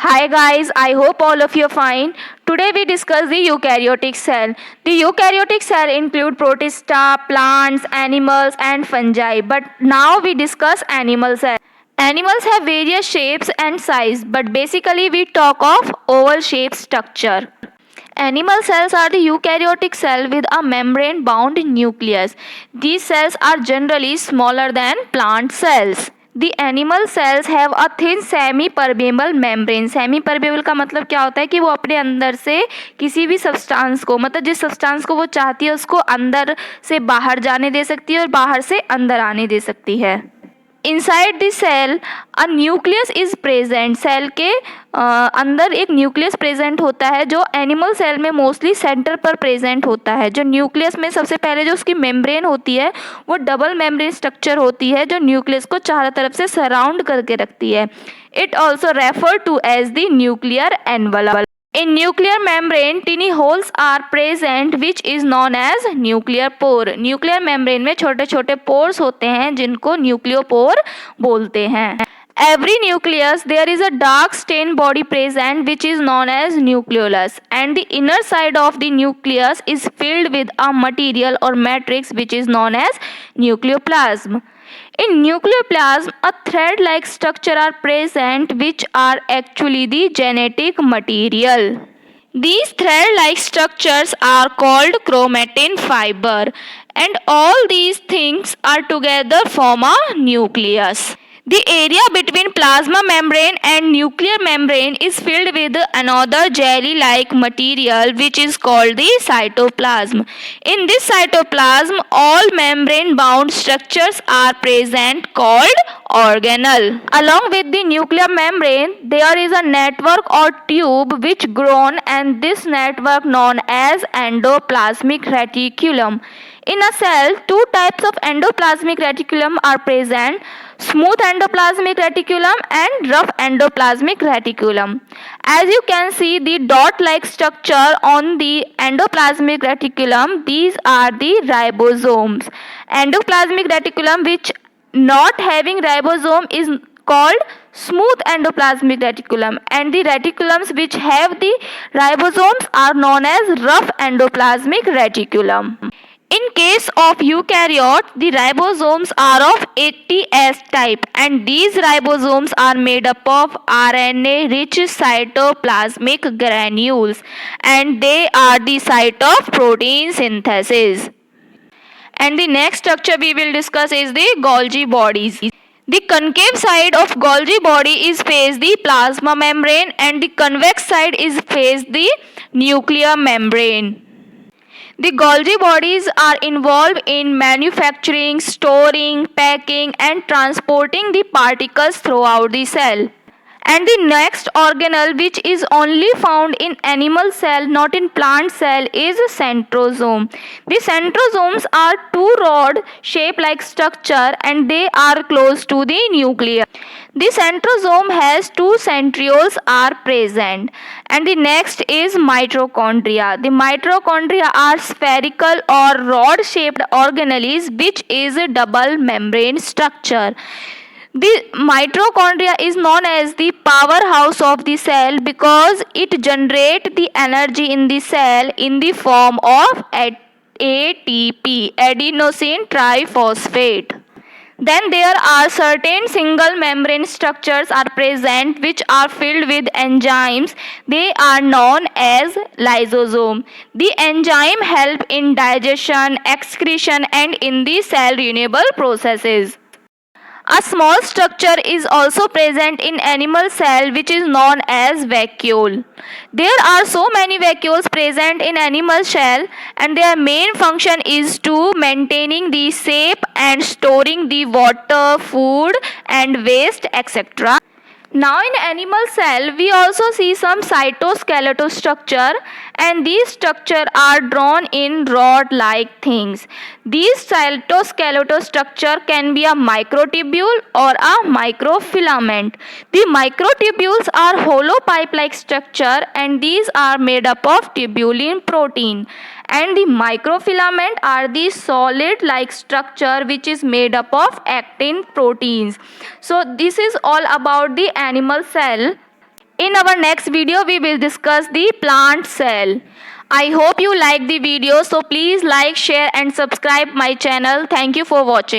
Hi guys, I hope all of you are fine. Today we discuss the eukaryotic cell. The eukaryotic cell include protista, plants, animals and fungi. But now we discuss animal cell. Animals have various shapes and size, but basically we talk of oval shaped structure. Animal cells are the eukaryotic cell with a membrane bound nucleus. These cells are generally smaller than plant cells. The animal cells have a thin semi permeable membrane. Semi permeable का मतलब क्या होता है कि वो अपने अंदर से किसी भी सब्सटेंस को, मतलब जिस सब्सटेंस को वो चाहती है उसको अंदर से बाहर जाने दे सकती है और बाहर से अंदर आने दे सकती है. Inside the cell a nucleus is present. Cell के अंदर एक न्यूक्लियस प्रेजेंट होता है जो एनिमल सेल में मोस्टली सेंटर पर प्रेजेंट होता है. जो न्यूक्लियस में सबसे पहले जो उसकी मेम्ब्रेन होती है वो डबल मेम्ब्रेन स्ट्रक्चर होती है जो न्यूक्लियस को चारों तरफ से सराउंड करके रखती है. It also refer to as the nuclear envelope. In nuclear membrane, tiny holes are present which is known as nuclear pore. Nuclear membrane में छोटे छोटे pores होते हैं जिनको nucleopore बोलते हैं. Every nucleus there is a dark stained body present which is known as nucleolus, and the inner side of the nucleus is filled with a material or matrix which is known as nucleoplasm. In nucleoplasm, a thread-like structure are present which are actually the genetic material. These thread-like structures are called chromatin fiber, and all these things are together form a nucleus. The area between plasma membrane and nuclear membrane is filled with another jelly-like material which is called the cytoplasm. In this cytoplasm, all membrane-bound structures are present called organelle. Along with the nuclear membrane, there is a network or tube which grown, and this network known as endoplasmic reticulum. In a cell, two types of endoplasmic reticulum are present: smooth endoplasmic reticulum and rough endoplasmic reticulum. As you can see the dot-like structure on the endoplasmic reticulum, these are the ribosomes. Endoplasmic reticulum which not having ribosome is called smooth endoplasmic reticulum, and the reticulums which have the ribosomes are known as rough endoplasmic reticulum. In case of eukaryote, the ribosomes are of ATS type, and these ribosomes are made up of RNA-rich cytoplasmic granules, and they are the site of protein synthesis. And the next structure we will discuss is the Golgi bodies. The concave side of Golgi body is face the plasma membrane, and the convex side is face the nuclear membrane. The Golgi bodies are involved in manufacturing, storing, packing and transporting the particles throughout the cell. And the next organelle which is only found in animal cell, not in plant cell, is centrosome. The centrosomes are two rod shape like structure, and they are close to the nucleus. The centrosome has two centrioles are present. And the next is mitochondria. The mitochondria are spherical or rod shaped organelles which is a double membrane structure. The mitochondria is known as the powerhouse of the cell because it generates the energy in the cell in the form of ATP, adenosine triphosphate. Then there are certain single membrane structures are present which are filled with enzymes. They are known as lysosome. The enzyme help in digestion, excretion and in the cell renewable processes. A small structure is also present in animal cell which is known as vacuole. There are so many vacuoles present in animal cell, and their main function is to maintaining the shape and storing the water, food and waste etc. Now in animal cell we also see some cytoskeletal structure, and these structure are drawn in rod like things. These cytoskeletal structure can be a microtubule or a microfilament. The microtubules are hollow pipe like structure, and these are made up of tubulin protein, and the microfilament are the solid like structure which is made up of actin proteins. So this is all about the animal cell. In our next video, we will discuss the plant cell. I hope you like the video, so please like, share and subscribe my channel. Thank you for watching.